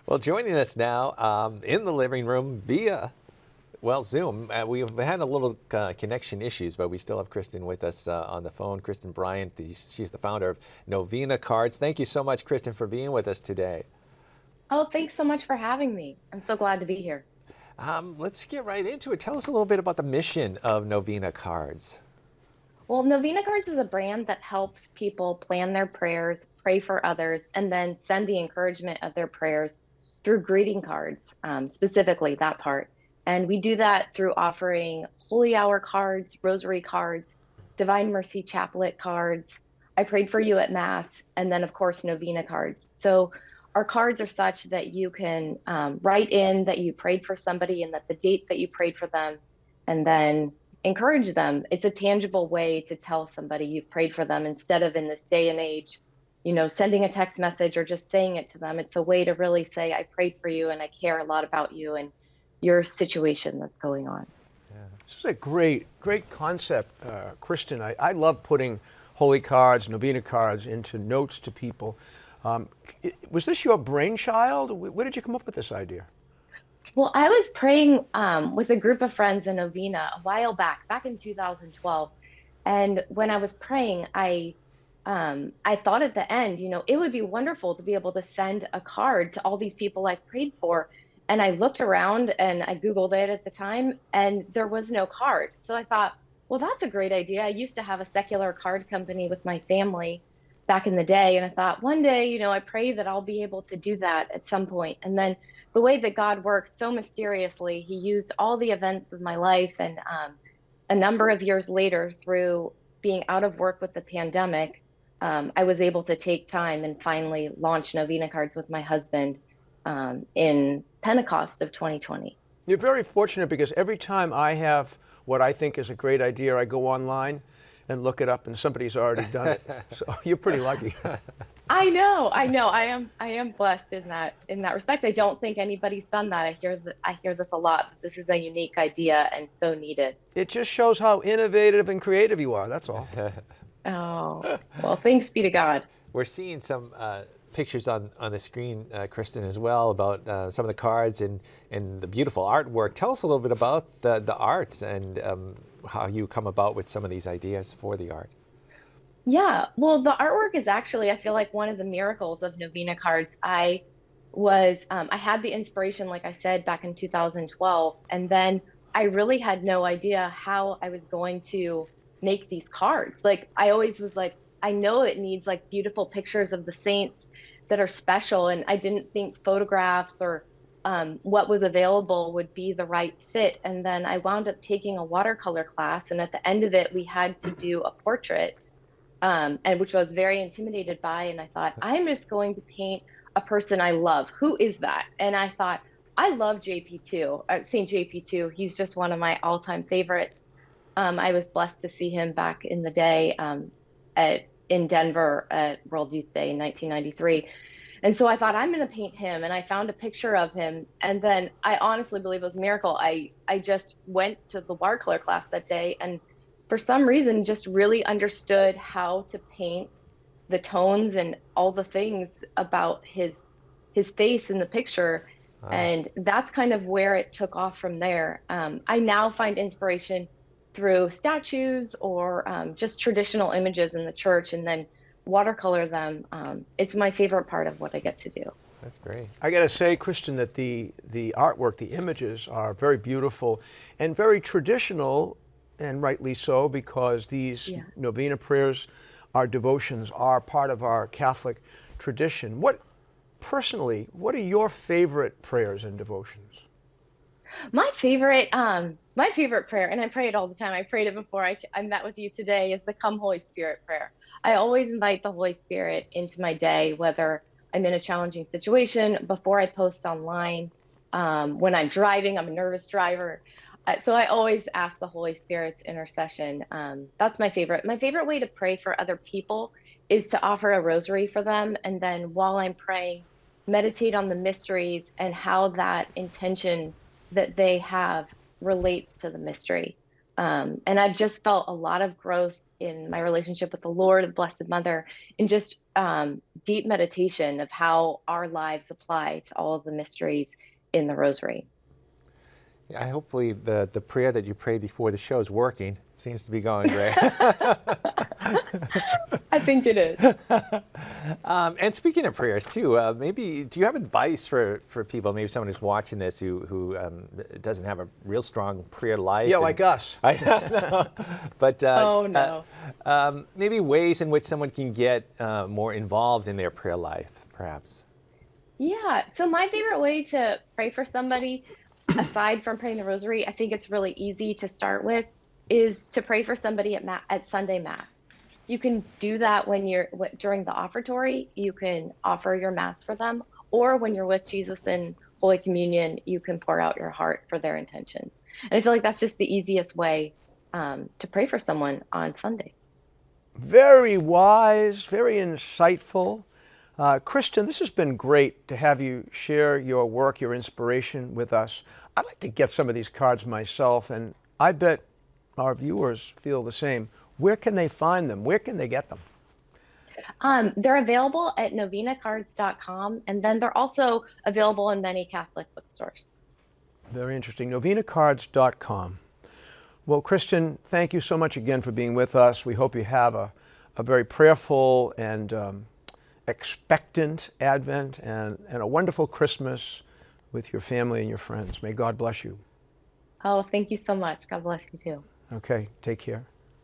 Well, joining us now in the living room via, well, Zoom. We've had a little connection issues, but we still have Kristin with us on the phone. Kristin Bryant, she's the founder of Novena Cards. Thank you so much, Kristin, for being with us today. Oh, thanks so much for having me. I'm so glad to be here. Let's get right into it. Tell us a little bit about the mission of Novena Cards. Well, Novena Cards is a brand that helps people plan their prayers, pray for others, and then send the encouragement of their prayers through greeting cards, specifically that part. And we do that through offering holy hour cards, rosary cards, Divine Mercy Chaplet cards. I prayed for you at Mass, and then, of course, Novena cards. So our cards are such that you can write in that you prayed for somebody and that the date that you prayed for them, and then encourage them. It's a tangible way to tell somebody you've prayed for them instead of in this day and age, sending a text message or just saying it to them. It's a way to really say, I prayed for you and I care a lot about you and your situation that's going on. Yeah. This is a great concept, Kristin. I love putting holy cards, novena cards into notes to people. Was this your brainchild? Where did you come up with this idea? Well, I was praying with a group of friends in Novena a while back in 2012. And when I was praying, I thought at the end, it would be wonderful to be able to send a card to all these people I've prayed for. And I looked around and I Googled it at the time, and there was no card. So I thought, well, that's a great idea. I used to have a secular card company with my family back in the day. And I thought one day, I pray that I'll be able to do that at some point. And then the way that God works so mysteriously, he used all the events of my life. And a number of years later, through being out of work with the pandemic, I was able to take time and finally launch Novena Cards with my husband in Pentecost of 2020. You're very fortunate because every time I have what I think is a great idea, I go online and look it up and somebody's already done it. So you're pretty lucky. I know. I am blessed in that respect. I don't think anybody's done that. I hear this a lot, that this is a unique idea and so needed. It just shows how innovative and creative you are, that's all. Oh, well, thanks be to God. We're seeing some pictures on the screen, Kristin, as well, about some of the cards and the beautiful artwork. Tell us a little bit about the art and how you come about with some of these ideas for the art. Yeah, well, the artwork is actually, I feel like, one of the miracles of Novena Cards. I had the inspiration, like I said, back in 2012, and then I really had no idea how I was going to make these cards. Like, I always was like, I know it needs like beautiful pictures of the saints that are special, and I didn't think photographs or what was available would be the right fit. And then I wound up taking a watercolor class, and at the end of it, we had to do a portrait, and which I was very intimidated by. And I thought, I'm just going to paint a person I love. Who is that? And I thought, I love JP2, St. JP2. He's just one of my all-time favorites. I was blessed to see him back in the day in Denver at World Youth Day in 1993. And so I thought, I'm going to paint him. And I found a picture of him. And then I honestly believe it was a miracle. I just went to the watercolor class that day and for some reason just really understood how to paint the tones and all the things about his face in the picture. Wow. And that's kind of where it took off from there. I now find inspiration through statues or just traditional images in the church and then watercolor them. It's my favorite part of what I get to do. That's great. I got to say, Kristin, that the artwork, the images are very beautiful and very traditional, and rightly so, because these novena prayers, our devotions, are part of our Catholic tradition. Personally, what are your favorite prayers and devotions? My favorite prayer, and I pray it all the time. I prayed it before I met with you today, is the Come Holy Spirit prayer. I always invite the Holy Spirit into my day, whether I'm in a challenging situation, before I post online, when I'm driving. I'm a nervous driver. So I always ask the Holy Spirit's intercession. That's my favorite. My favorite way to pray for other people is to offer a rosary for them. And then while I'm praying, meditate on the mysteries and how that intention that they have relates to the mystery. And I've just felt a lot of growth in my relationship with the Lord, the Blessed Mother, and just deep meditation of how our lives apply to all of the mysteries in the Rosary. Yeah, hopefully the prayer that you prayed before the show is working. Seems to be going great. I think it is. And speaking of prayers too, maybe do you have advice for people, maybe someone who's watching this who doesn't have a real strong prayer life? Yeah, like us. I know. But Oh, no. maybe ways in which someone can get more involved in their prayer life, perhaps. Yeah. So my favorite way to pray for somebody, aside from praying the Rosary, I think it's really easy to start with, is to pray for somebody at Sunday Mass. You can do that when you're during the offertory. You can offer your Mass for them, or when you're with Jesus in Holy Communion, you can pour out your heart for their intentions. And I feel like that's just the easiest way to pray for someone on Sundays. Very wise, very insightful. Kristin, this has been great to have you share your work, your inspiration with us. I'd like to get some of these cards myself, and I bet our viewers feel the same. Where can they find them? Where can they get them? They're available at novenacards.com, and then they're also available in many Catholic bookstores. Very interesting. Novenacards.com. Well, Kristin, thank you so much again for being with us. We hope you have a very prayerful and expectant Advent and a wonderful Christmas with your family and your friends. May God bless you. Oh, thank you so much. God bless you too. Okay, take care.